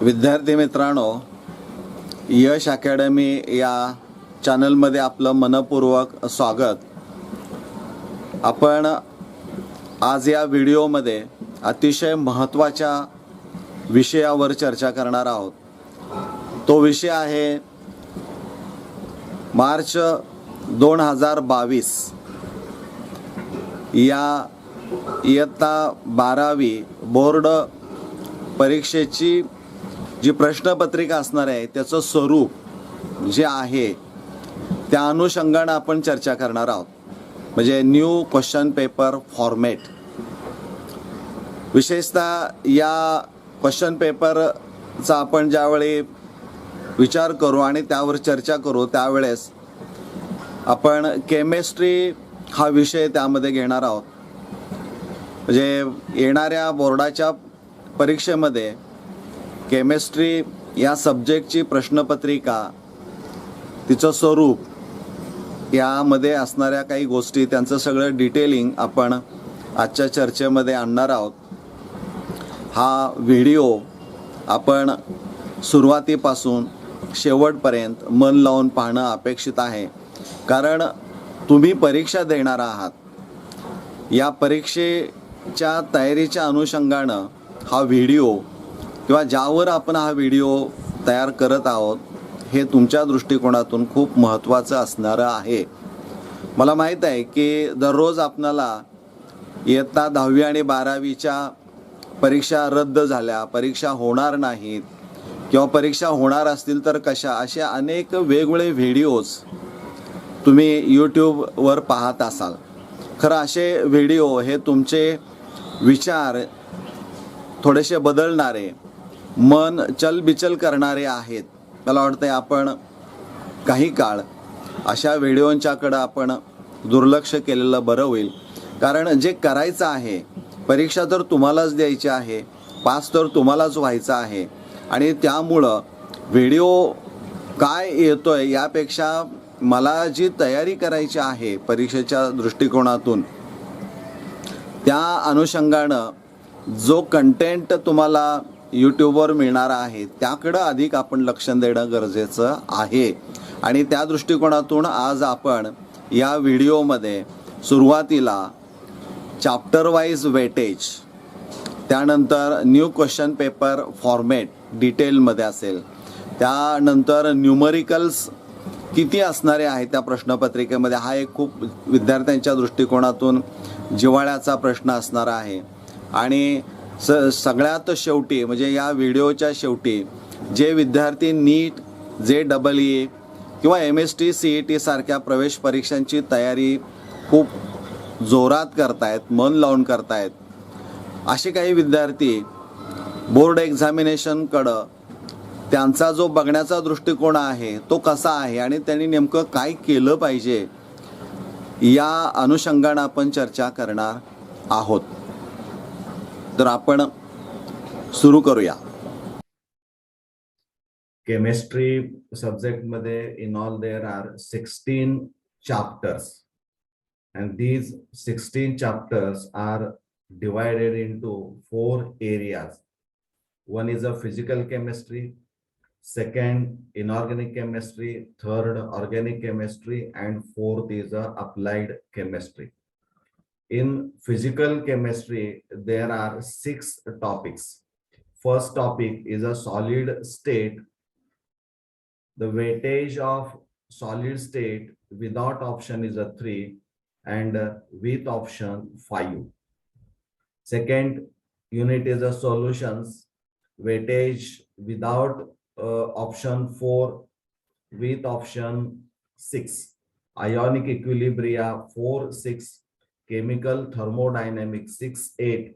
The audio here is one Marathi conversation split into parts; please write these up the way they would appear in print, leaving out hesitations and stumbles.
विद्यार्थी मित्रांनो, यश अकॅडमी या चॅनलमध्ये आपलं मनपूर्वक स्वागत. आपण आज या व्हिडिओमध्ये अतिशय महत्त्वाच्या विषयावर चर्चा करणार आहोत. तो विषय आहे मार्च 2022 या इयत्ता 12वी बोर्ड परीक्षेची जी प्रश्नपत्रिका असणार आहे त्याचं स्वरूप जे आहे त्या अनुषंगाने आपण चर्चा करणार आहोत. म्हणजे न्यू क्वेश्चन पेपर फॉर्मॅट. विशेषतः या क्वेश्चन पेपरचा आपण ज्यावेळी विचार करू आणि त्यावर चर्चा करू त्यावेळेस आपण केमिस्ट्री हा विषय त्यामध्ये घेणार आहोत. म्हणजे येणाऱ्या बोर्डाच्या परीक्षेमध्ये केमिस्ट्री या सब्जेक्टची प्रश्नपत्रिका, तिचं स्वरूप, यामध्ये असणाऱ्या काही गोष्टी, त्यांचं सगळं डिटेलिंग आपण आजच्या चर्चेमध्ये आणणार आहोत. हा व्हिडिओ आपण सुरुवातीपासून शेवटपर्यंत मन लावून पाहणं अपेक्षित आहे. कारण तुम्ही परीक्षा देणार आहात. या परीक्षेच्या तयारीच्या अनुषंगानं हा व्हिडिओ किंवा ज्यावर आपण हा व्हिडिओ तयार करत आहोत हे तुमच्या दृष्टिकोनातून खूप महत्त्वाचं असणारं आहे. मला माहीत आहे की दररोज आपणाला इयत्ता 10वी आणि 12वीच्या परीक्षा रद्द झाल्या, परीक्षा होणार नाहीत किंवा परीक्षा होणार असतील तर कशा, असे अनेक वेगवेगळे व्हिडिओज तुम्ही यूट्यूबवर पाहत असाल. खरं असे व्हिडिओ हे तुमचे विचार थोडेसे बदलणारे, मन चलबिचल करणारे आहेत. मला वाटतं आपण काही काळ अशा व्हिडिओंच्याकडं आपण दुर्लक्ष केलेलं बरं होईल. कारण जे करायचं आहे, परीक्षा तर तुम्हालाच द्यायची आहे, पास तर तुम्हालाच व्हायचं आहे. आणि त्यामुळं व्हिडिओ काय येतोय यापेक्षा मला जी तयारी करायची आहे परीक्षेच्या दृष्टिकोनातून, त्या अनुषंगानं जो कंटेंट तुम्हाला यूट्यूबवर मिळणार आहे त्याकडं अधिक आपण लक्ष देणं गरजेचं आहे. आणि त्या दृष्टिकोनातून आज आपण या व्हिडिओमध्ये सुरुवातीला चॅप्टर वाईज वेटेज, त्यानंतर न्यू क्वेश्चन पेपर फॉर्मॅट डिटेलमध्ये असेल, त्यानंतर न्यूमरिकल्स किती असणारे आहे त्या प्रश्नपत्रिकेमध्ये, हा एक खूप विद्यार्थ्यांच्या दृष्टिकोनातून जिव्हाळ्याचा प्रश्न असणार आहे. आणि सगळ्यात शेवटी, म्हणजे या व्हिडिओच्या शेवटी, जे विद्यार्थी नीट, JEE किंवा MST CET सारख्या प्रवेश परीक्षांची तयारी खूप जोरात करतायत, मन लावून करतायत, असे काही विद्यार्थी बोर्ड एक्झामिनेशनकडं त्यांचा जो बघण्याचा दृष्टिकोन आहे तो कसा आहे आणि त्यांनी नेमकं काय केलं पाहिजे या अनुषंगानं आपण चर्चा करणार आहोत. तर आपण सुरू करूया. केमिस्ट्री सब्जेक्ट मध्ये in all there are 16 chapters and these 16 chapters are divided into 4 areas. One is a physical chemistry, second inorganic chemistry, third organic chemistry, and fourth is a applied chemistry. In physical chemistry, there are 6 topics. First topic is a solid state. The weightage of solid state without option is a 3 and with option 5. Second unit is a solutions. Weightage without option 4, with option 6. Ionic equilibria 4, 6. Chemical thermodynamics 6, 8.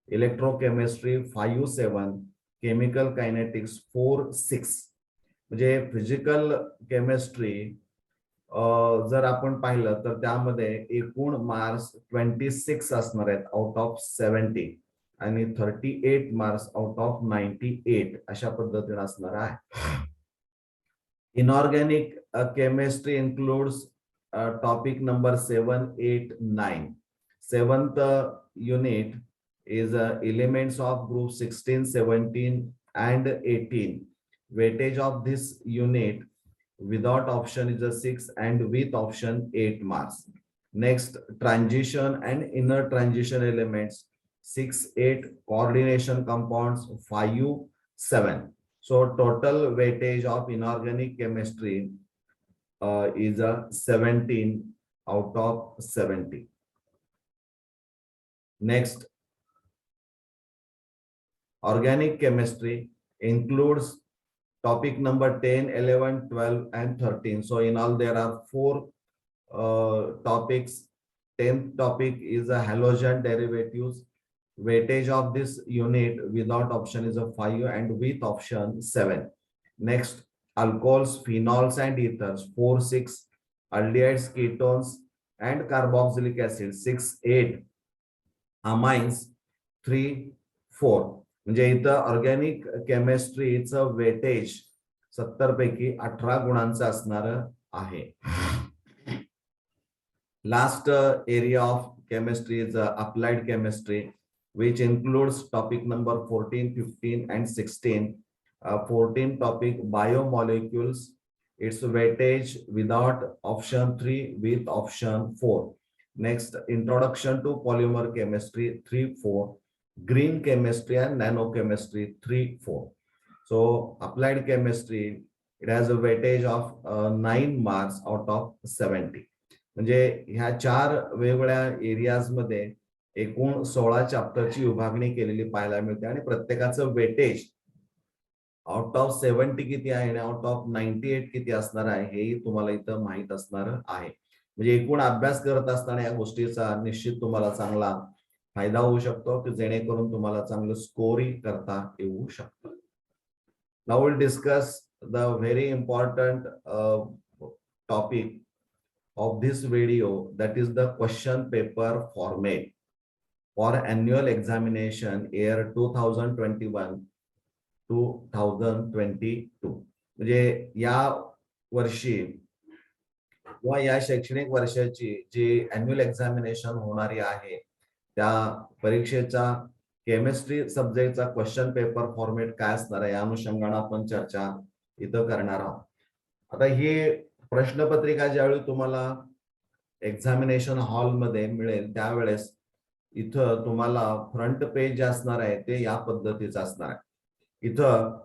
Electrochemistry 5, 7. Chemical kinetics 4, 6. म्हणजे फिजिकल केमिस्ट्री जर आपण पाहिलं तर त्यामध्ये एकूण मार्क्स 26 असणार आहेत आउट ऑफ 70 आणि 38 मार्क्स आउट ऑफ 98 अशा पद्धतीने असणार आहे. Inorganic chemistry includes topic number 7, 8, 9. 7th unit is elements of group 16, 17, and 18. Weightage of this unit without option is a 6 and with option 8 marks. Next, transition and inner transition elements 6, 8, coordination compounds 5, 7. So total weightage of inorganic chemistry is a 17 out of 70. Next, organic chemistry includes topic number 10, 11, 12, and 13. So in all, there are 4 topics. 10th topic is a halogen derivatives. Weightage of this unit without option is a 5 and with option 7. Next, alcohols, phenols, and ethers 4, 6, aldehydes, ketones, and carboxylic acid 6, 8, amines 3, 4. म्हणजे इथं ऑर्गॅनिक केमिस्ट्रीचं वेटेज 70 पैकी 18 गुणांचं असणार आहे. Last area of chemistry is applied chemistry, which includes topic number 14, 15, and 16. 14 topic biomolecules. Its weightage without option 3 with option 4. Next, introduction to polymer chemistry 3, 4. Green chemistry and nanochemistry 3, 4. So applied chemistry, it has a weightage of 9 marks out of 70. म्हणजे ह्या 4 वेगवेगळ्या एरियाज मध्ये एकूण 16 चॅप्टरची विभागणी केलेली पाहायला मिळते आणि प्रत्येकाचं वेटेज आउट ऑफ 70 किती आहे आणि आउट ऑफ 98 किती असणार आहे हेही तुम्हाला इथं माहित असणार आहे. म्हणजे एकूण अभ्यास करत असताना या गोष्टीचा निश्चित तुम्हाला चांगला फायदा होऊ शकतो की जेणेकरून तुम्हाला चांगलं स्कोरिंग करता येऊ शकतं. Now will discuss the very important topic of this video, that is the question paper format for annual examination year 2021-2022. म्हणजे या वर्षी किंवा या शैक्षणिक वर्षाची जी अॅन्युअल एक्झामिनेशन होणारी आहे त्या परीक्षेचा केमिस्ट्री सब्जेक्टचा क्वेश्चन पेपर फॉर्मेट काय असणार आहे या अनुषंगाने आपण चर्चा इथं करणार आहोत. आता हे प्रश्नपत्रिका ज्यावेळी तुम्हाला एक्झामिनेशन हॉल मध्ये मिळेल त्यावेळेस इथं तुम्हाला फ्रंट पेज जे असणार आहे ते या पद्धतीचं असणार आहे. इथं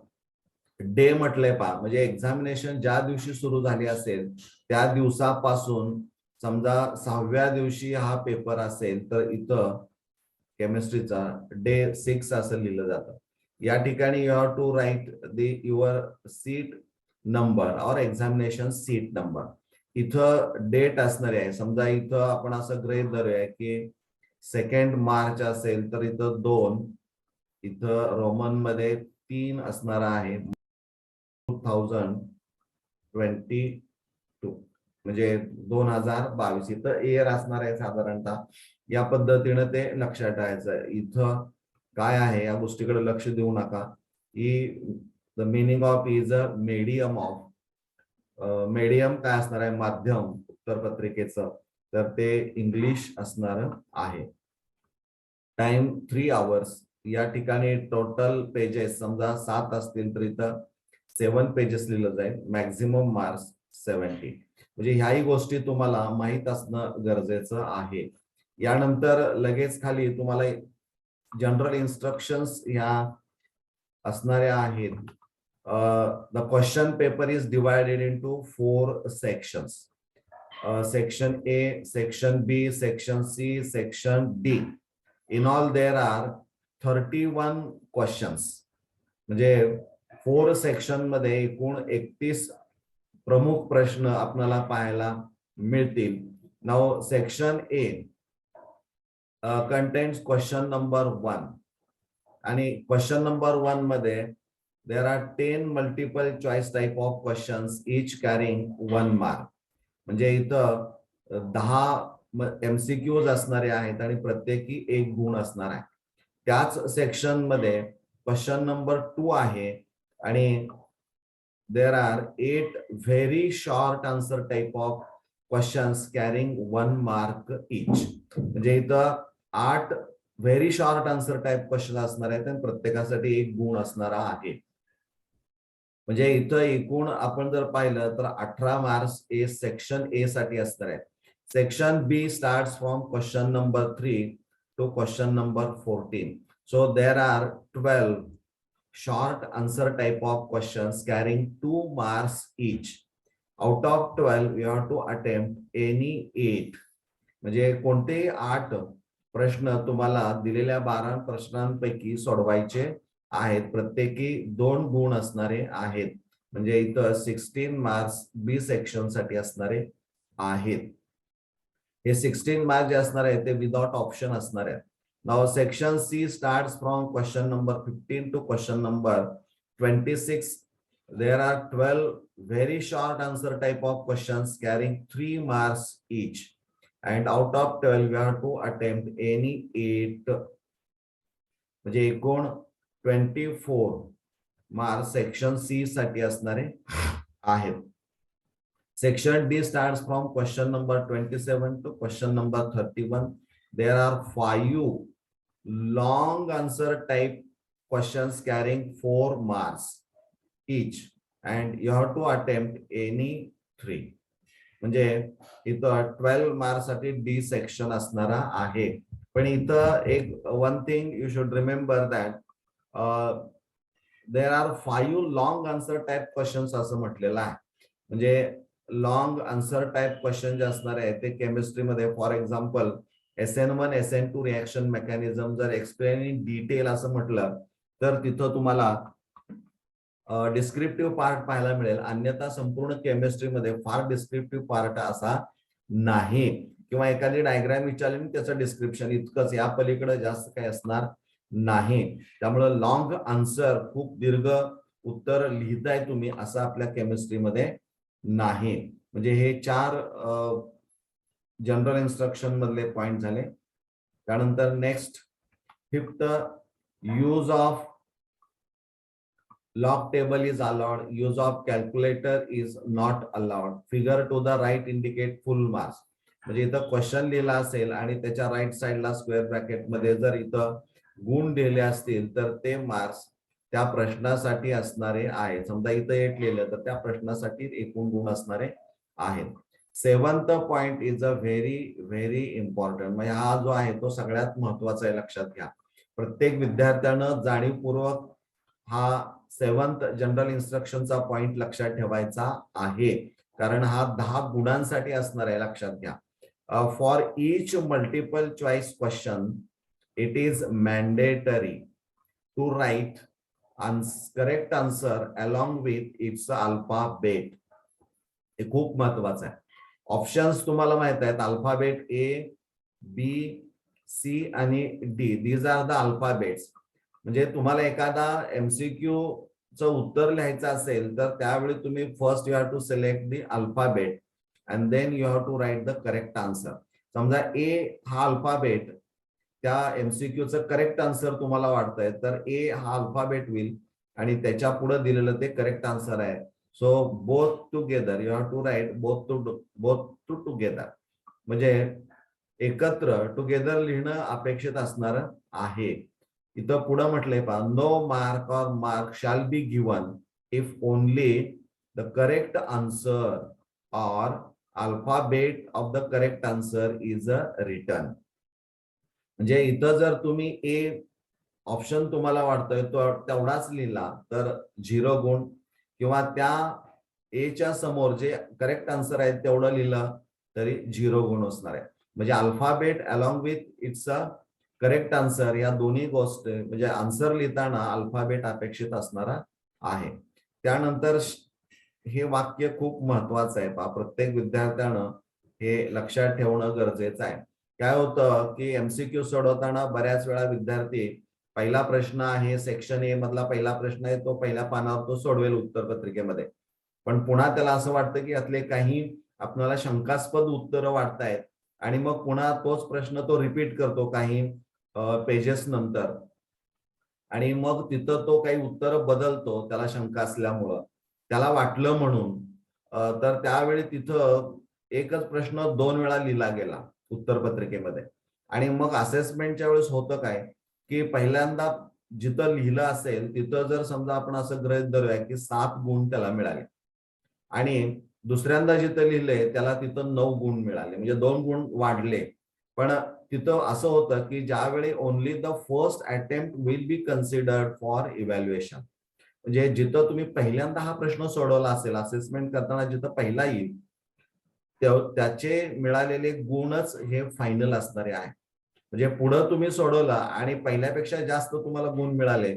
डे म्हटलंय पहा, म्हणजे एक्झामिनेशन ज्या दिवशी सुरू झाली असेल त्या दिवसापासून समजा 6व्या दिवशी हा पेपर असेल तर इथं केमिस्ट्रीचा डे 6 असं लिहिलं जातं. या ठिकाणी you have to write your seat number और एक्झामिनेशन सीट नंबर. इथं डेट असणार आहे. समजा इथं आपण असं गृहीत धरूया की 2 मार्च असेल तर इथं 2, इथं रोमन मध्ये 3 असणार आहे 2022 म्हणजे 2022 इथं इयर असणार आहे साधारणतः. या पद्धतीने ते लक्षात ठेवायचं. इथं काय आहे या गोष्टीकडे लक्ष देऊ नका. The meaning of is a medium of. Medium काय असणार आहे माध्यम उत्तरपत्रिकेचं तर ते इंग्लिश असणार आहे. Time 3 hours. या ठिकाणी टोटल पेजेस समजा 7 असतील तर इथं 7 पेजेस लिहिलं जाईल. Maximum marks 70. म्हणजे ह्याही गोष्टी तुम्हाला माहित असणं गरजेचं आहे. यानंतर लगेच खाली तुम्हाला जनरल इन्स्ट्रक्शन्स ह्या असणाऱ्या आहेत. The question paper is divided into 4 sections. Section A, Section B, Section C, Section D. In all there are 31 questions. म्हणजे 4 सेक्शन मध्ये एकूण 31 प्रमुख प्रश्न आपल्याला पाहायला मिळतील. Now section A contains question number 1 आणि question number 1 मध्ये there are 10 multiple choice type of questions each carrying 1 mark. म्हणजे इथं 10 MCQs असणारे आहेत आणि प्रत्येकी 1 गुण असणार आहे. त्याच सेक्शन मध्ये क्वेश्चन नंबर 2 आहे आणि there are 8 very short answer type of questions carrying 1 mark each. म्हणजे इथं 8 very short answer type question असणार आहेत आणि प्रत्येकासाठी 1 गुण असणारा आहे. म्हणजे इथं एकूण आपण जर पाहिलं तर 18 मार्क्स सेक्शन ए साठी असणार आहेत. Section B starts from question number 3 to question number 14. So there are 12 short answer type of questions carrying 2 marks each. Out of 12 you have to attempt any 8. म्हणजे कोणतेही 8 प्रश्न तुम्हाला दिलेल्या 12 प्रश्नांपैकी सोडवायचे आहेत. प्रत्येकी 2 गुण असणारे आहेत. म्हणजे इथं 16 मार्क्स बी सेक्शन साठी असणारे आहेत. हे 16 मार्क्स जे असणार आहेत ते विदाउट ऑप्शन असणार आहेत. Now section C starts from question number 15 to question number 26. There are 12 very short answer type of questions carrying 3 marks each. And out of 12 you have to attempt any 8. म्हणजे एकूण 24 मार्क्स सेक्शन सी साठी असणारे आहेत. Section D starts from question number 27 to question number 31. There are 5 long answer type questions carrying 4 marks each and you have to attempt any 3. म्हणजे इथं 12 मार्क्स साठी डी सेक्शन असणारा आहे. पण इथं एक one thing you should remember that there are 5 long answer type questions असं म्हटलेलं आहे. म्हणजे लॉंग आन्सर टाईप क्वेश्चन जे असणार आहे ते केमिस्ट्रीमध्ये for example SN1 SN2 reaction mechanism जर एक्सप्लेन इन डिटेल असं म्हटलं तर तिथं तुम्हाला डिस्क्रिप्टिव्ह पार्ट पाहायला मिळेल. अन्यथा संपूर्ण केमिस्ट्रीमध्ये फार डिस्क्रिप्टिव्ह पार्ट असा नाही. किंवा एखादी डायग्राम विचारली त्याचं डिस्क्रिप्शन इतकंच, या पलीकडे जास्त काही असणार नाही. त्यामुळे लॉंग आन्सर खूप दीर्घ उत्तर लिहिताय तुम्ही असं आपल्या केमिस्ट्रीमध्ये नाही. म्हणजे हे 4 जनरल इन्स्ट्रक्शन मधले पॉइंट झाले. त्यानंतर next 5th use of log table is allowed, use of calculator is not allowed, figure to the right indicate full marks. म्हणजे इथं क्वेश्चन लिहिला असेल आणि त्याच्या राईट साइडला स्क्वेअर ब्रॅकेट मध्ये जर इथं गुण दिले असतील तर ते मार्क्स त्या प्रश्नासाठी असणारे आहेत. समजा इथं 8 लिहिलं तर त्या प्रश्नासाठी एकूण गुण असणारे आहेत. 7th point is a very important. म्हणजे हा जो आहे तो सगळ्यात महत्वाचा आहे, लक्षात घ्या. प्रत्येक विद्यार्थ्यानं जाणीवपूर्वक हा 7th जनरल इन्स्ट्रक्शनचा पॉइंट लक्षात ठेवायचा आहे, कारण हा 10 गुणांसाठी असणार आहे, लक्षात घ्या. For each multiple choice question it is mandatory to write correct answer along with its alphabet. हे खूप महत्वाचं आहे. ऑप्शन्स तुम्हाला माहित आहेत, अल्फाबेट A, B, C आणि D. These are the alphabets. म्हणजे तुम्हाला एखादा MCQ चं उत्तर लिहायचं असेल तर त्यावेळी तुम्ही first you have to select the alphabet and then you have to write the correct answer. समजा A हा अल्फाबेट त्या MCQ चं करेक्ट आन्सर तुम्हाला वाटतंय तर A हा अल्फाबेट होईल आणि त्याच्या पुढे दिलेलं ते करेक्ट आन्सर आहे. So both together you have to write both together. म्हणजे एकत्र टुगेदर लिहिणं अपेक्षित असणार आहे. इथं पुढे म्हटलंय पहा, no mark or mark shall be given if only the correct answer or alphabet of the correct answer is written. म्हणजे इथं जर तुम्ही ए ऑप्शन तुम्हाला वाटतोय तो तेवढाच लिहिला तर 0 गुण, किंवा त्या ए च्या समोर जे करेक्ट आन्सर आहे तेवढं लिहिलं तरी 0 गुण असणार आहे. म्हणजे alphabet along with it's a correct answer या दोन्ही गोष्ट म्हणजे आन्सर लिहिताना अल्फाबेट अपेक्षित असणारा आहे. त्यानंतर हे वाक्य खूप महत्वाचं आहे. प्रत्येक विद्यार्थ्यानं हे लक्षात ठेवणं गरजेचं आहे. काय होतं की MCQ सोडवताना बऱ्याच वेळा विद्यार्थी पहिला प्रश्न आहे सेक्शन ए मधला पहिला प्रश्न आहे तो पहिल्या पानावर तो सोडवेल उत्तर पत्रिकेमध्ये, पण पुन्हा त्याला असं वाटतं की यातले काही आपल्याला शंकास्पद उत्तरं वाटतायत आणि मग पुन्हा तोच प्रश्न तो रिपीट करतो काही पेजेस नंतर आणि मग तिथं तो काही उत्तर बदलतो त्याला शंका असल्यामुळं, त्याला वाटलं म्हणून. तर त्यावेळी तिथं एकच प्रश्न 2 वेळा लिहिला गेला उत्तर पत्रिकेमध्ये आणि मग असेसमेंटच्या वेळेस होतं काय की पहिल्यांदा जिथं लिहिलं असेल तिथं जर समजा आपण असं गृहीत धरूया की 7 गुण त्याला मिळाले आणि दुसऱ्यांदा जिथं लिहिलंय त्याला तिथं 9 गुण मिळाले, म्हणजे 2 गुण वाढले. पण तिथं असं होतं की ज्यावेळी only the first attempt will be considered for evaluation, म्हणजे जिथं तुम्ही पहिल्यांदा हा प्रश्न सोडवला असेल असेसमेंट करताना जिथं पहिला येईल त्याचे मिळालेले गुणच हे फायनल असणारे आहे. म्हणजे पुढं तुम्ही सोडवला आणि पहिल्यापेक्षा जास्त तुम्हाला गुण मिळाले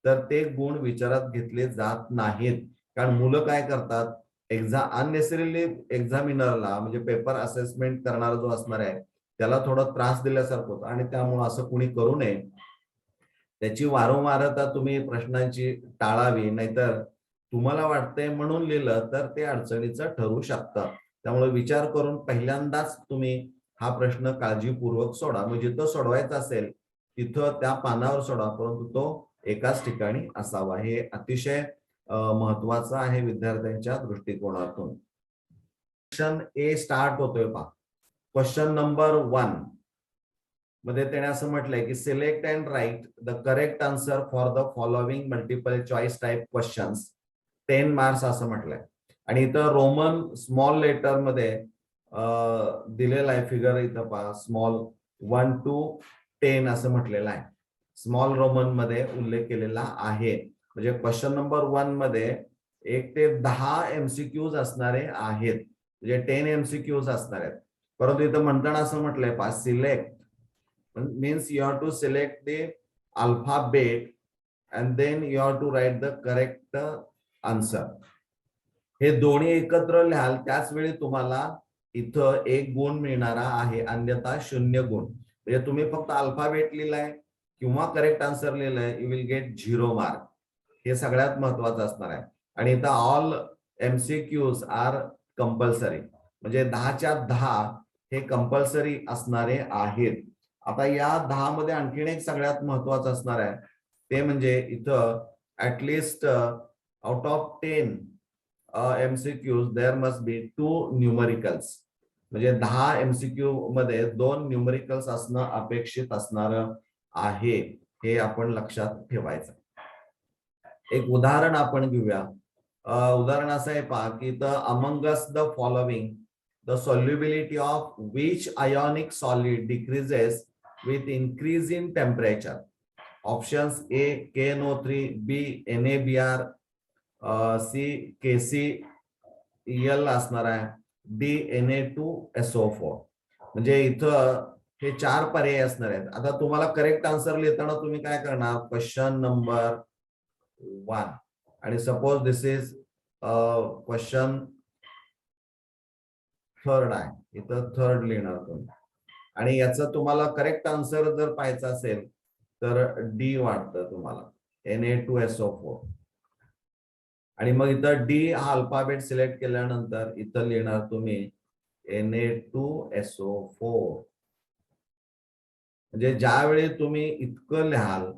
तर ते गुण विचारात घेतले जात नाहीत. कारण मुलं काय करतात, अननेसेसरीली एक्झामिनरला म्हणजे पेपर असेसमेंट करणारा जो असणार आहे त्याला थोडा त्रास दिल्यासारखं होतं आणि त्यामुळे असं कुणी करू नये. त्याची वारंवारता तुम्ही प्रश्नांची टाळावी, नाहीतर तुम्हाला वाटतंय म्हणून लिहिलं तर ते अडचणीचं ठरू शकतं. त्यामुळे विचार करून पहिल्यांदाच तुम्ही हा प्रश्न काळजीपूर्वक सोडा. मग जिथं सोडवायचा असेल तिथं त्या पानावर सोडा, परंतु तो एकाच ठिकाणी असावा. हे अतिशय महत्वाचं आहे विद्यार्थ्यांच्या दृष्टिकोनातून. क्वेश्चन ए स्टार्ट होतोय पहा. क्वेश्चन नंबर 1 मध्ये त्याने असं म्हटलंय की select and write the correct answer for the following multiple choice type questions 10 marks असं म्हटलंय. आणि इथं रोमन स्मॉल लेटर मध्ये दिलेला आहे फिगर, इथं पहा स्मॉल 1 to 10 असं म्हटलेलं आहे. स्मॉल रोमन मध्ये उल्लेख केलेला आहे. म्हणजे क्वेश्चन नंबर 1 मध्ये 1 ते 10 एमसीक्यूज असणारे आहेत, म्हणजे 10 एमसीक्यूज असणार आहेत. परंतु इथं म्हणताना असं म्हटलंय पहा select means you have to select the alphabet and then you have to write the correct answer. हे दोन्ही एकत्र लिहाल त्याच वेळी तुम्हाला इथं 1 गुण मिळणारा आहे, अन्यथा 0 गुण. म्हणजे तुम्ही फक्त अल्फाबेट लिहिलाय किंवा करेक्ट आन्सर लिहिलाय यू विल गेट 0 मार्क. हे सगळ्यात महत्वाचं असणार आहे. आणि इथं ऑल एमसीक्यूज आर कंपल्सरी, म्हणजे 10च्या 10 हे कंपल्सरी असणारे आहेत. आता या 10 मध्ये आणखीन एक सगळ्यात महत्वाचं असणार आहे ते म्हणजे इथं at least out of 10 MCQs there must be 2 numericals, म्हणजे 10 एमसीक्यू मध्ये 2 न्यूमरिकल्स असणं अपेक्षित असणार आहे. हे आपण लक्षात ठेवायचं. एक उदाहरण आपण घेऊया. उदाहरण असं आहे पहा की the Among Us the following the solubility of which ionic solid decreases with increase in temperature. Options A KNO3, B NaBr, C KCl असणार आहे, D Na2SO4. म्हणजे इथं हे 4 पर्याय असणार आहेत. आता तुम्हाला करेक्ट आन्सर लिहिताना तुम्ही काय करणार, क्वेश्चन नंबर 1 आणि suppose this is question third आहे, इथं थर्ड लिहिणार तुम्ही. आणि याचं तुम्हाला करेक्ट आन्सर जर पाहायचं असेल तर डी वाटतं तुम्हाला, Na2SO4. आणि मग इथं डी हा अल्फाबेट सिलेक्ट केल्यानंतर इथं लिहिणार तुम्ही Na2SO4. म्हणजे ज्यावेळी तुम्ही इतकं लिहाल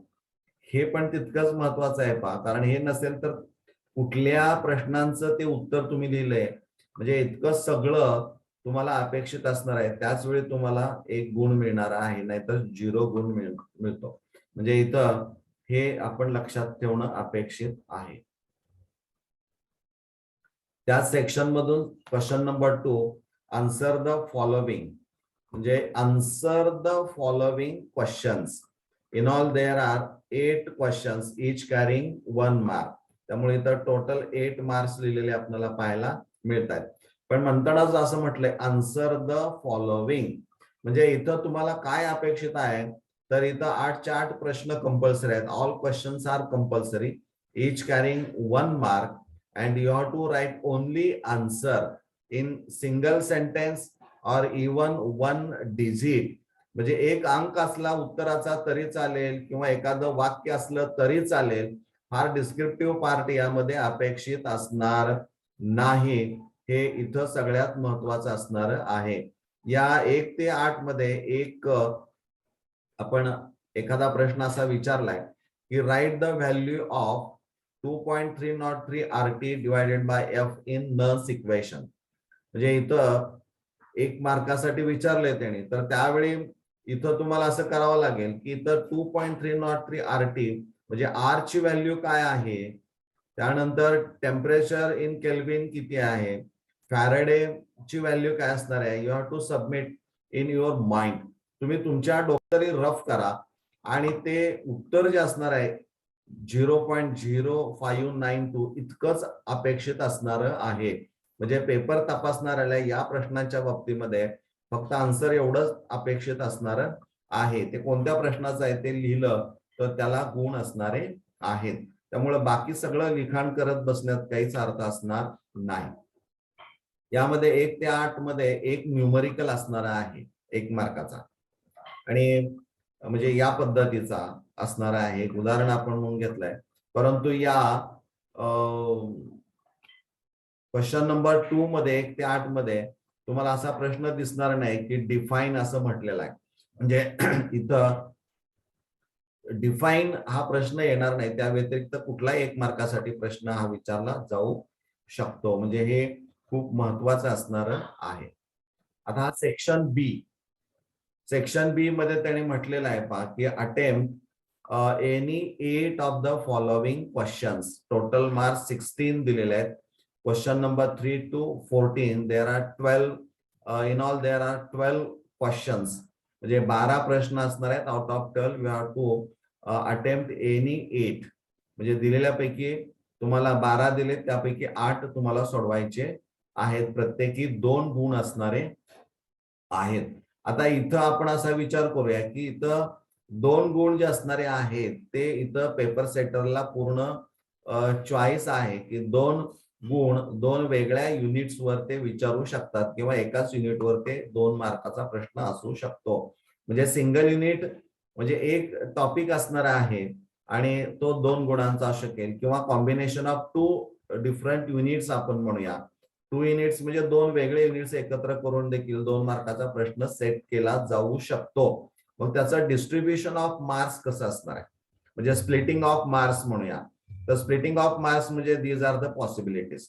हे पण तितकंच महत्वाचं आहे पहा, कारण हे नसेल तर कुठल्या प्रश्नांचं ते उत्तर तुम्ही लिहिलंय म्हणजे इतकं सगळं तुम्हाला अपेक्षित असणार आहे, त्याच वेळी तुम्हाला 1 गुण मिळणार आहे, नाहीतर 0 गुण मिळतो. म्हणजे इथं हे आपण लक्षात ठेवणं अपेक्षित आहे. त्या सेक्शन मधून question number 2 answer the following, म्हणजे answer the following questions. In all there are 8 questions each carrying 1 mark. त्यामुळे इथं टोटल 8 मार्क्स लिहिलेले आपल्याला पाहायला मिळतात. पण म्हणतानाच असं म्हटलंय आन्सर द फॉलोइंग, म्हणजे इथं तुम्हाला काय अपेक्षित आहे तर इथं 8च्या 8 प्रश्न कंपल्सरी आहेत. All questions are compulsory each carrying 1 mark and you have to write only answer in single sentence or even 1 digit. म्हणजे 1 अंक असला उत्तराचा तरी चालेल किंवा एखादं वाक्य असलं तरी चालेल. फार डिस्क्रिप्टिव्ह पार्ट यामध्ये अपेक्षित असणार नाही. हे इथं सगळ्यात महत्वाचं असणार आहे. या 1 ते 8 मध्ये एक आपण एखादा प्रश्न असा विचारलाय की write the value of 2.303 RT divided by F in Nernst equation. म्हणजे इथं 1 मार्कासाठी विचारले त्याने, तर त्यावेळी इथं तुम्हाला असं करावं लागेल की इथं 2.303 RT म्हणजे R ची व्हॅल्यू काय आहे, त्यानंतर टेम्परेचर इन केल्विन किती आहे, फॅरेडे ची व्हॅल्यू काय असणार आहे, you have to submit in your mind. तुम्ही तुमच्या डोक्यात रफ करा आणि ते उत्तर जे असणार आहे 0.0592 इतकंच अपेक्षित असणार आहे. म्हणजे पेपर तपासणाऱ्याला या प्रश्नांच्या बाबतीमध्ये फक्त आन्सर एवढंच अपेक्षित असणार आहे. ते कोणत्या प्रश्नाचं आहे ते लिहिलं तर त्याला गुण असणारे आहेत. त्यामुळे बाकी सगळं लिखाण करत बसण्यात काहीच अर्थ असणार नाही. यामध्ये 1 ते 8 मध्ये एक न्यूमरिकल असणार आहे 1 मार्काचा आणि म्हणजे या पद्धतीचा असणार आहे. एक उदाहरण आपण म्हणून घेतलंय. परंतु या क्वेश्चन नंबर 2 मध्ये 1 ते 8 मध्ये तुम्हाला असा प्रश्न दिसणार नाही की डिफाईन असं म्हटलेलं आहे. म्हणजे इथं डिफाईन हा प्रश्न येणार नाही. त्या व्यतिरिक्त कुठलाही 1 मार्कासाठी प्रश्न हा विचारला जाऊ शकतो. म्हणजे हे खूप महत्वाचं असणार आहे. आता हा सेक्शन बी मध्ये त्यांनी म्हटलेलं आहे पहा की attempt any 8 of the following questions. Total marks 16 दिलेले आहेत. Question number 3 to 14 there are 12 in all there are 12 questions. म्हणजे 12 प्रश्न असणार आहेत. Out of 12 you have to attempt any 8. म्हणजे दिलेल्यापैकी तुम्हाला 12 दिले त्यापैकी 8 तुम्हाला सोडवायचे आहेत. प्रत्येकी 2 गुण असणारे आहेत. आता इथं आपण असा विचार करूया की इथं 2 गुण जे असणारे आहेत ते इथं पेपर सेटरला पूर्ण चॉईस आहे की 2 गुण 2 वेगळ्या युनिट्स वर ते विचारू शकतात किंवा एकाच युनिटवर ते 2 मार्काचा प्रश्न असू शकतो. म्हणजे सिंगल युनिट म्हणजे एक टॉपिक असणार आहे आणि तो 2 गुणांचा असू शकेल किंवा कॉम्बिनेशन ऑफ 2 डिफरंट युनिट्स आपण म्हणूया. 2 युनिट्स म्हणजे 2 वेगळे युनिट्स एकत्र करून देखील 2 मार्काचा प्रश्न सेट केला जाऊ शकतो. मग त्याचं डिस्ट्रीब्युशन ऑफ मार्क्स कसं असणार आहे, म्हणजे स्प्लिटिंग ऑफ मार्क्स म्हणूया. तर स्प्लिटिंग ऑफ मार्क्स म्हणजे दीज आर द पॉसिबिलिटीज.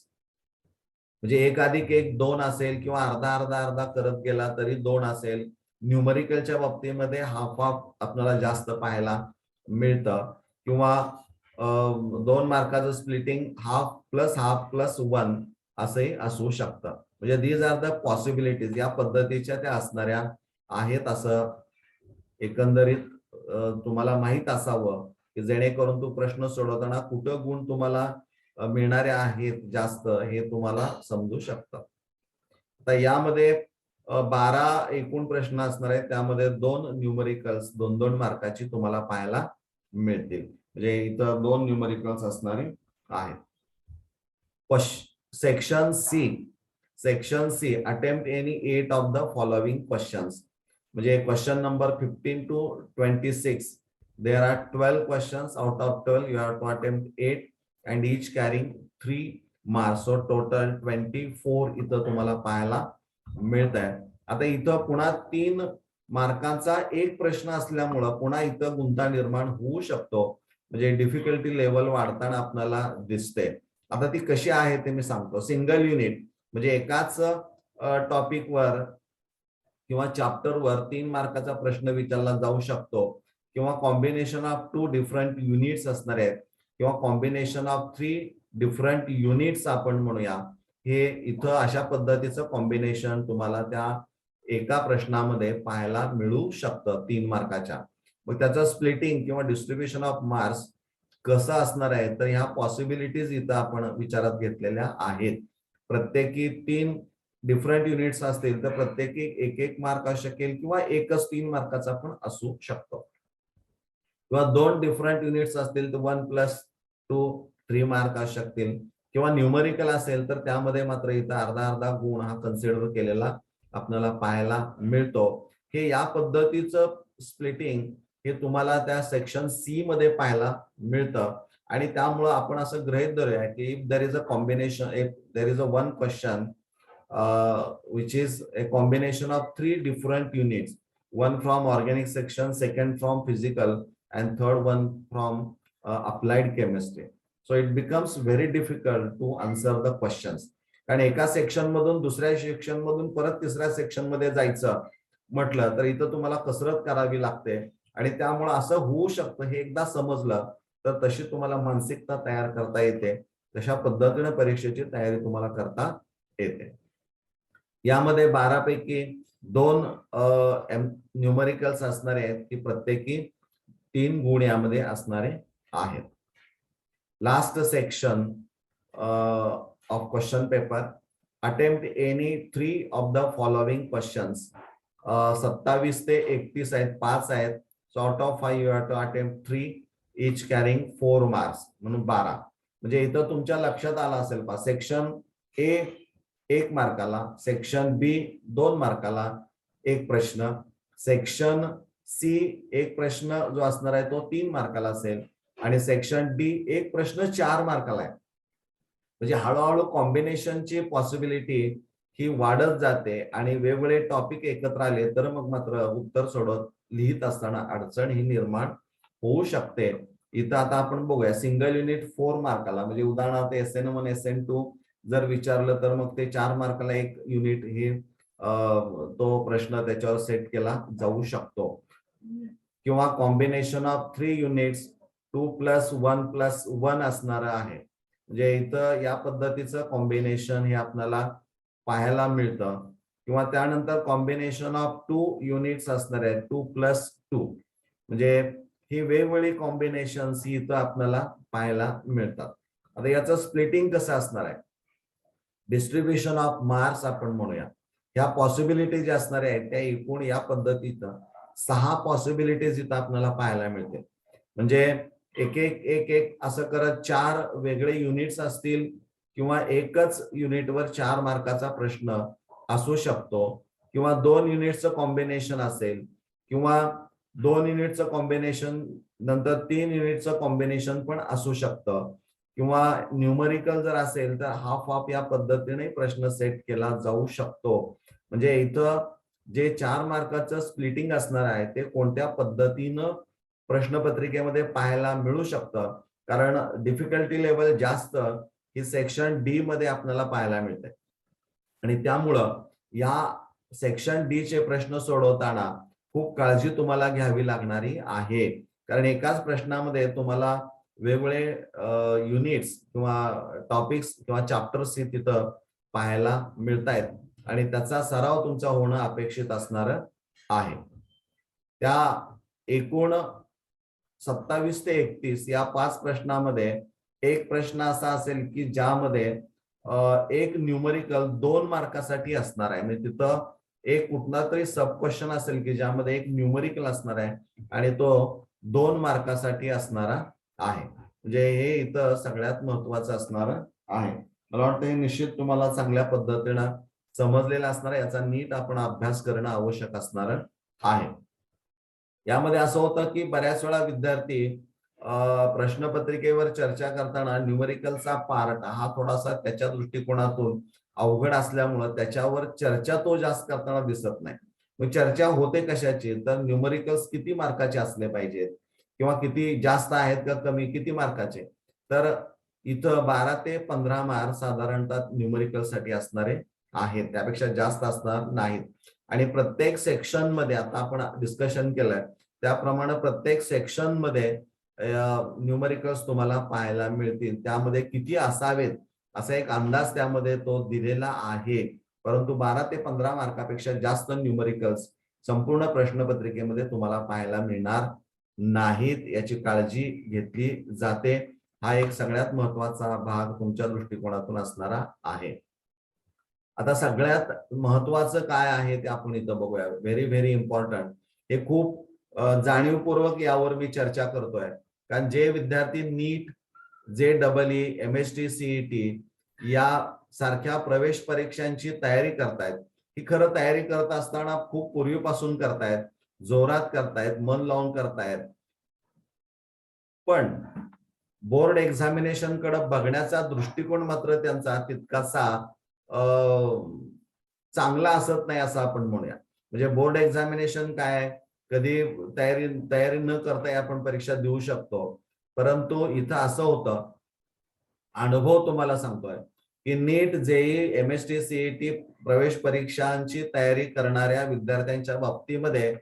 म्हणजे 1+1 2 असेल किंवा अर्धा करत गेला तरी 2 असेल. न्यूमरिकलच्या बाबतीमध्ये हाफ हाफ आपल्याला जास्त पाहायला मिळतं किंवा 2 मार्काचं स्प्लिटिंग हाफ प्लस 1 असंही असू शकतं. म्हणजे दीज आर द पॉसिबिलिटीज. या पद्धतीच्या त्या असणाऱ्या आहेत असं एकंदरीत तुम्हाला माहित असावं की जेणेकरून तो प्रश्न सोडवताना कुठं गुण तुम्हाला मिळणारे आहेत जास्त हे तुम्हाला समजू शकतं. आता यामध्ये 12 एकूण प्रश्न असणार आहेत. त्यामध्ये 2 न्यूमरिकल्स 2-2 मार्काची तुम्हाला पाहायला मिळतील. म्हणजे इथं 2 न्यूमरिकल्स असणारे आहेत. Section C attempt any 8 of the following questions. म्हणजे question number 15 to 26 there are 12 questions. Out of 12 you have to attempt 8 and each carrying 3 marks. So total 24 इथं तुम्हाला पाहायला मिळत आहे. आता इथं पुन्हा 3 मार्कांचा एक प्रश्न असल्यामुळं पुन्हा इथं गुंता निर्माण होऊ शकतो. म्हणजे डिफिकल्टी लेवल वाढताना आपल्याला दिसते. आता ती कशी आहे ते मी सांगतो. सिंगल युनिट म्हणजे एकाच टॉपिकवर किंवा चॅप्टरवर 3 मार्काचा प्रश्न विचारला जाऊ शकतो किंवा कॉम्बिनेशन ऑफ 2 डिफरंट युनिट्स असणार आहेत किंवा कॉम्बिनेशन ऑफ 3 डिफरंट युनिट्स आपण म्हणूया. हे इथं अशा पद्धतीचं कॉम्बिनेशन तुम्हाला त्या एका प्रश्नामध्ये पाहायला मिळू शकतं 3 मार्काच्या. मग त्याचं स्प्लिटिंग किंवा डिस्ट्रीब्युशन ऑफ मार्क्स कसं असणार आहे तर ह्या पॉसिबिलिटीज इथं आपण विचारात घेतलेल्या आहेत. प्रत्येकी 3 डिफरंट युनिट्स असतील तर प्रत्येकी 1-1 मार्क असू शकेल किंवा एकच 3 मार्काचा पण असू शकतो किंवा 2 डिफरंट युनिट्स असतील तर 1+2 3 मार्क असू शकतील किंवा न्यूमरिकल असेल तर त्यामध्ये मात्र इथं अर्धा गुण हा कन्सिडर केलेला आपल्याला पाहायला मिळतो. हे या पद्धतीचं स्प्लिटिंग हे तुम्हाला त्या सेक्शन सी मध्ये पाहायला मिळतं आणि त्यामुळं आपण असं गृहीत धरूया की if there is a combination, if there is a one question which is a combination of 3 different units, one from organic section, second from physical, and third one from applied chemistry. So it becomes very difficult to answer the questions. कारण एका सेक्शन मधून दुसऱ्या सेक्शन मधून परत तिसऱ्या सेक्शन मध्ये जायचं म्हटलं तर इथं तुम्हाला कसरत करावी लागते आणि त्यामुळं असं होऊ शकतं हे एकदा समजलं तर तशी तुम्हाला मानसिकता तयार करता येते. तशा पद्धतीने परीक्षेची तयारी तुम्हाला करता येते. यामध्ये 12 पैकी 2 न्यूमरिकल्स असणारे आहेत की प्रत्येकी 3 गुण यामध्ये असणारे आहेत. Last section of question paper. Attempt any 3 of the following questions. 27 ते 31 आहेत, 5 आहेत. So out of 5 you have to attempt 3 each carrying 4 marks म्हणून 12. म्हणजे इथं तुमच्या लक्षात आलं असेल पहा, सेक्शन ए 1 मार्काला, सेक्शन बी 2 मार्काला एक प्रश्न, सेक्शन सी एक प्रश्न जो असणार आहे तो 3 मार्काला असेल आणि सेक्शन डी एक प्रश्न 4 मार्काला आहे. म्हणजे हळूहळू कॉम्बिनेशनची पॉसिबिलिटी ही वाढत जाते आणि वेगवेगळे टॉपिक एकत्र आले तर मग मात्र उत्तर सोडत लिहित असताना अडचण ही निर्माण होऊ शकते. इथं आता आपण बघूया सिंगल युनिट 4 मार्काला, म्हणजे उदाहरणार्थ SN1 SN2 जर विचारलं तर मग ते 4 मार्काला एक युनिट हे तो प्रश्न त्याच्यावर सेट केला जाऊ शकतो. किंवा कॉम्बिनेशन ऑफ 3 युनिट्स 2 + 1 + 1 असणार आहे. म्हणजे इथं या पद्धतीचं कॉम्बिनेशन हे आपल्याला पाहायला मिळतं. किंवा त्यानंतर कॉम्बिनेशन ऑफ 2 युनिट्स असणार आहेत 2 + 2, म्हणजे ही वेगवेगळी कॉम्बिनेशन्स ही इथं आपल्याला पाहायला मिळतात. आता याचं स्प्लिटिंग कसं असणार आहे, डिस्ट्रीब्युशन ऑफ मार्क्स आपण म्हणूया. ह्या पॉसिबिलिटी ज्या असणार आहेत त्या एकूण या पद्धतीनं 6 पॉसिबिलिटीज इथं आपल्याला पाहायला मिळते. म्हणजे एक एक एक एक असं करत 4 वेगळे युनिट्स असतील किंवा एकच युनिटवर 4 मार्काचा प्रश्न असू शकतो किंवा 2 युनिट्सचं कॉम्बिनेशन असेल किंवा 2 युनिटचं कॉम्बिनेशन नंतर 3 युनिटचं कॉम्बिनेशन पण असू शकतं किंवा न्यूमरिकल जर असेल तर हाफ हाफ या पद्धतीने प्रश्न सेट केला जाऊ शकतो. म्हणजे इथं जे 4 मार्काचं स्प्लिटिंग असणार आहे ते कोणत्या पद्धतीनं प्रश्नपत्रिकेमध्ये पाहायला मिळू शकतं, कारण डिफिकल्टी लेवल जास्त ही सेक्शन डी मध्ये आपल्याला पाहायला मिळते आणि त्यामुळं या सेक्शन डी चे प्रश्न सोडवताना खूप काळजी तुम्हाला घ्यावी लागणारी आहे. कारण एकाच प्रश्नामध्ये तुम्हाला वेगवेगळे युनिट्स किंवा टॉपिक्स किंवा चॅप्टर्स हे तिथं पाहायला मिळतायत आणि त्याचा सराव तुमचा होणं अपेक्षित असणार आहे. त्या एकूण 27 ते 31 या 5 प्रश्नामध्ये एक प्रश्न असा असेल की ज्यामध्ये एक न्यूमरिकल 2 मार्कासाठी असणार आहे. म्हणजे तिथं एक कुठला तरी सब क्वेश्चन असेल की ज्यामध्ये एक न्यूमरिकल असणार आहे आणि तो 2 मार्कासाठी असणारा आहे. म्हणजे हे इथं सगळ्यात महत्वाचं असणार आहे. मला वाटतं हे निश्चित तुम्हाला चांगल्या पद्धतीनं समजलेलं असणार आहे. याचा नीट आपण अभ्यास करणं आवश्यक असणार आहे. यामध्ये असं होतं की बऱ्याच वेळा विद्यार्थी प्रश्नपत्रिकेवर चर्चा करताना न्यूमरिकलचा पार्ट हा थोडासा त्याच्या दृष्टिकोनातून अवघड असल्यामुळं त्याच्यावर चर्चा तो जास्त करताना दिसत नाही. मग चर्चा होते कशाची, तर न्यूमरिकल्स किती मार्काचे असले पाहिजेत किंवा किती जास्त आहेत का कमी, किती मार्काचे. तर इथं 12 ते 15 मार्क साधारणतः न्यूमरिकल साठी असणारे आहेत, त्यापेक्षा जास्त असणार नाहीत. आणि प्रत्येक सेक्शन मध्ये आता आपण डिस्कशन केलंय त्याप्रमाणे प्रत्येक सेक्शन मध्ये न्यूमरिकल्स तुम्हाला पाहायला मिळतील. त्यामध्ये किती असावेत असा एक अंदाज त्यामध्ये तो दिलेला आहे. परंतु 12 ते 15 मार्कापेक्षा जास्त न्यूमरिकल्स संपूर्ण प्रश्नपत्रिकेमध्ये तुम्हाला पाहायला मिळणार नाहीत, याची काळजी घेतली जाते. हा एक सगळ्यात महत्वाचा भाग तुमच्या दृष्टिकोनातून असणारा आहे. आता सगळ्यात महत्वाचं काय आहे ते आपण इथं बघूया. Very very important. हे खूप जाणीवपूर्वक यावर मी चर्चा करतोय, कारण जे विद्यार्थी नीट, JEE, MST CET या सारख्या प्रवेश परीक्षांची तयारी करतायत, ही खरं तयारी करत असताना खूप पूर्वीपासून करतायत, जोरात करतायत, मन लावून करतायत, पण बोर्ड एक्झामिनेशन कडे बघण्याचा दृष्टिकोन मात्र त्यांचा तितकासा चांगला असत नाही असं आपण म्हणूया. म्हणजे बोर्ड एक्झामिनेशन काय, कधी तयारी न करता आपण परीक्षा देऊ शकतो, परंतु इथं असं होतं, अनुभव तुम्हाला सांगतोय, की नीट, जेई, MST, CET प्रवेश परीक्षांची तयारी करणाऱ्या विद्यार्थ्यांच्या बाबतीमध्ये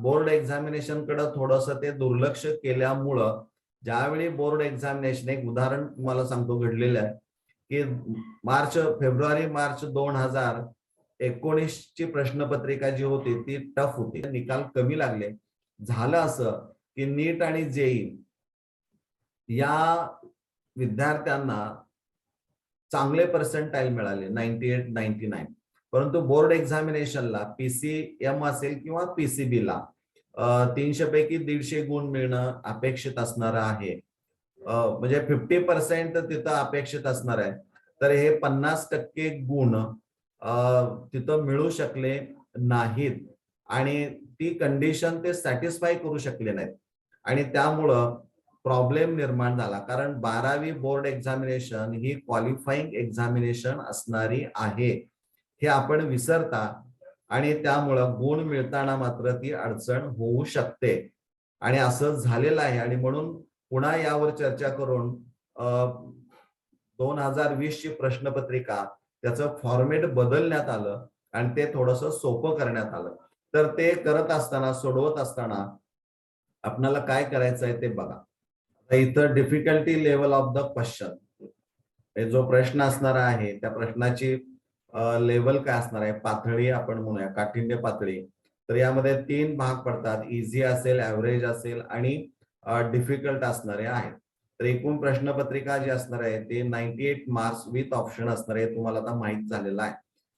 बोर्ड एक्झामिनेशन कडे थोडस ते दुर्लक्ष केल्यामुळं ज्यावेळी बोर्ड एक्झामिनेशन, एक उदाहरण तुम्हाला सांगतो घडलेलं आहे की फेब्रुवारी मार्च 2019 ची प्रश्नपत्रिका जी होती ती टफ होती, निकाल कमी लागले. झालं असं की नीट आणि जेई या विद्यार्थ्यांना चांगले पर्सेंटाईल मिळाले, 98, 99. परंतु बोर्ड एक्झामिनेशनला PCM असेल किंवा PCB ला 300 पैकी 150 गुण मिळणं अपेक्षित असणार आहे. म्हणजे 50% तिथं अपेक्षित असणार आहे. तर हे 50% गुण तिथं मिळू शकले नाहीत आणि ती कंडिशन ते सॅटिस्फाय करू शकले नाहीत आणि त्यामुळं प्रॉब्लेम निर्माण झाला. कारण 12वी बोर्ड एक्झामिनेशन ही क्वालिफाईंग एक्झामिनेशन असणारी आहे हे आपण विसरता आणि त्यामुळं गुण मिळताना मात्र ती अडचण होऊ शकते आणि असं झालेलं आहे. आणि म्हणून पुन्हा यावर चर्चा करून 2020 ची प्रश्नपत्रिका त्याचं फॉर्मेट बदलण्यात आलं आणि ते थोडस सोपं करण्यात आलं. तर ते करत असताना, सोडवत असताना आपल्याला काय करायचं आहे ते बघा. इथं difficulty level of the question, जो प्रश्न असणार आहे त्या प्रश्नाची लेवल काय असणार आहे, पातळी आपण म्हणूया, काठिण्य पातळी. तर यामध्ये 3 भाग पडतात, इझी असेल, ऍव्हरेज असेल आणि डिफिकल्ट असणारे आहेत. तर एकूण प्रश्नपत्रिका जी असणार आहे ते 98 मार्क्स विथ ऑप्शन असणार आहे, तुम्हाला आता माहित झालेलं आहे.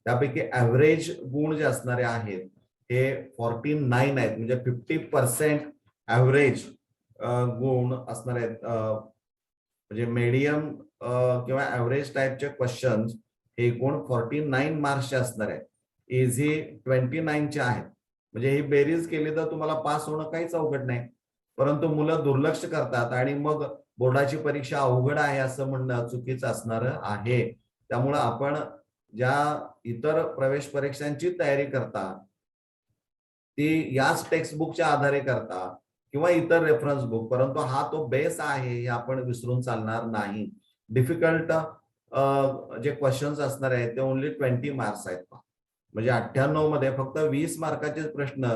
त्यापैकी ऍव्हरेज गुण जे असणारे आहेत हे 49 आहेत, म्हणजे 50% ऍव्हरेज गुण असणार आहेत. म्हणजे मीडियम किंवा ऍव्हरेज टाईपचे क्वेश्चन्स हे एकूण 49 मार्क्सचे असणार आहेत. इझी 29 चे आहेत. म्हणजे ही बेरीज केली तर तुम्हाला पास होणं काहीच अवघड नाही. परंतु मुलं दुर्लक्ष करतात आणि मग बोर्डाची परीक्षा अवघड आहे असं म्हणणं चुकीचं असणार आहे. त्यामुळं आपण ज्या इतर प्रवेश परीक्षांची तयारी करता ती याच टेक्स्टबुकच्या आधारे करता किंवा इतर रेफरन्स बुक, परंतु हा तो बेस आहे हे आपण विसरून चालणार नाही. डिफिकल्ट जे क्वेश्चन्स असणार आहेत ते ओन्ली 20 मार्क्स आहेत. म्हणजे 98 मध्ये फक्त 20 मार्काचे प्रश्न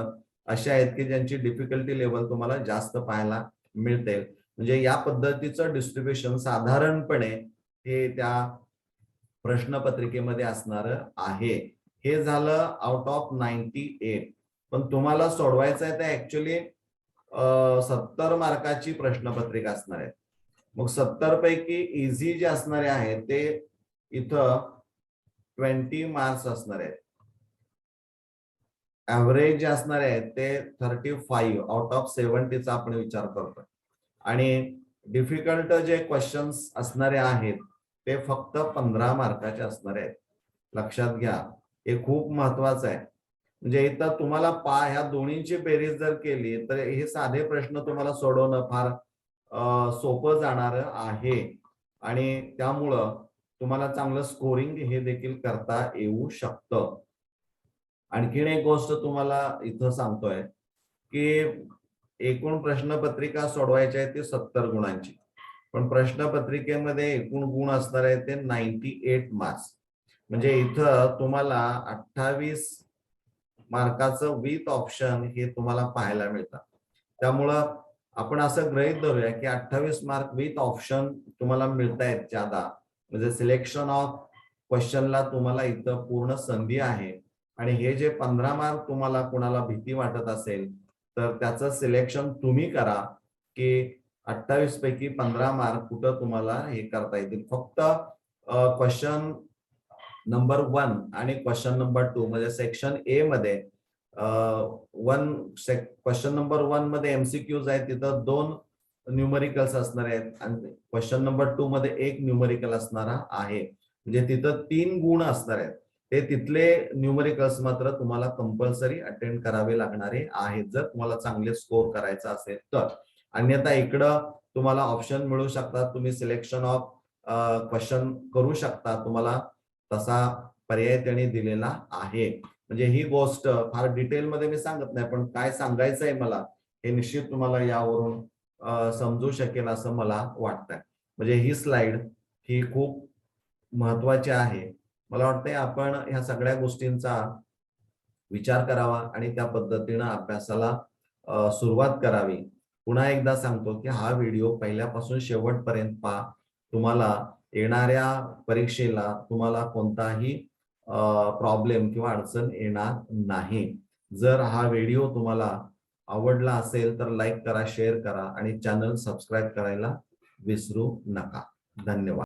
असे आहेत की ज्यांची डिफिकल्टी लेवल तुम्हाला जास्त पाहायला मिळते. म्हणजे या पद्धतीचं डिस्ट्रीब्युशन साधारणपणे हे त्या प्रश्नपत्रिकेमध्ये असणार आहे. हे झालं आउट ऑफ 98. पण तुम्हाला सोडवायचं आहे ते ऍक्च्युली 70 मार्काची प्रश्नपत्रिका असणार आहे. मग 70 पैकी इझी जे असणारे आहेत ते इथं 20 मार्क्स असणार आहेत. ऍव्हरेज जे असणार आहेत ते 35 आउट ऑफ 70चा आपण विचार करतोय. आणि डिफिकल्ट जे क्वेश्चन्स असणारे आहेत ते फक्त 15 मार्काचे असणार आहेत. लक्षात घ्या, हे खूप महत्वाचं आहे. म्हणजे इथं तुम्हाला ह्या दोन्हीची बेरीज जर केली तर हे साधे प्रश्न तुम्हाला सोडवणं फार सोपं जाणार आहे आणि त्यामुळं तुम्हाला चांगलं स्कोरिंग हे देखील करता येऊ शकतं. आणखीन एक गोष्ट तुम्हाला इथं सांगतोय की एकूण प्रश्नपत्रिका सोडवायची आहे ते 70 गुणांची, पण प्रश्नपत्रिकेमध्ये एकूण गुण असणार आहे ते 98 मार्क्स. म्हणजे इथं तुम्हाला 28 मार्काचं विथ ऑप्शन हे तुम्हाला पाहायला मिळतं. त्यामुळं आपण असं गृहीत धरूया की 28 मार्क विथ ऑप्शन तुम्हाला मिळतायत ज्यादा. म्हणजे सिलेक्शन ऑफ क्वेश्चनला तुम्हाला इथं पूर्ण संधी आहे. आणि हे जे 15 मार्क तुम्हाला कोणाला भीती वाटत असेल तर त्याचं सिलेक्शन तुम्ही करा की 28 पैकी 15 मार्क कुठं तुम्हाला हे करता येतील. फक्त क्वेश्चन नंबर 1 आणि क्वेश्चन नंबर 2 म्हणजे सेक्शन ए मध्ये क्वेश्चन नंबर 1 मध्ये एमसीक्यूज आहेत, तिथं 2 न्यूमरिकल्स असणार आहेत आणि क्वेश्चन नंबर 2 मध्ये 1 न्यूमरिकल असणारा आहे. म्हणजे तिथं 3 गुण असणार आहेत. ते तिथले न्यूमरिकल्स मात्र तुम्हाला कंपल्सरी अटेंड करावे लागणारे आहेत जर तुम्हाला चांगले स्कोर करायचा असेल तर. अन्यथा इकडं तुम्हाला ऑप्शन मिळू शकतात, तुम्ही सिलेक्शन ऑफ क्वेश्चन करू शकता, तुम्हाला तसा पर्याय त्यांनी दिलेला आहे. म्हणजे ही गोष्ट फार डिटेलमध्ये मी सांगत नाही, पण काय सांगायचं आहे मला हे निश्चित तुम्हाला यावरून समजू शकेल असं मला वाटतंय. म्हणजे ही स्लाइड ही खूप महत्वाचे आहे. मला वाटतंय आपण ह्या सगळ्या गोष्टींचा विचार करावा आणि त्या पद्धतीनं अभ्यासाला सुरुवात करावी. पुन्हा एकदा सांगतो की हा व्हिडिओ पहिल्यापासून शेवटपर्यंत पहा. तुम्हाला येणाऱ्या परीक्षेला तुम्हाला कोणताही प्रॉब्लेम किंवा अडचण येणार नाही. जर हा व्हिडिओ तुम्हाला आवडला असेल तर लाईक करा, शेअर करा आणि चॅनल सबस्क्राईब करायला विसरू नका. धन्यवाद.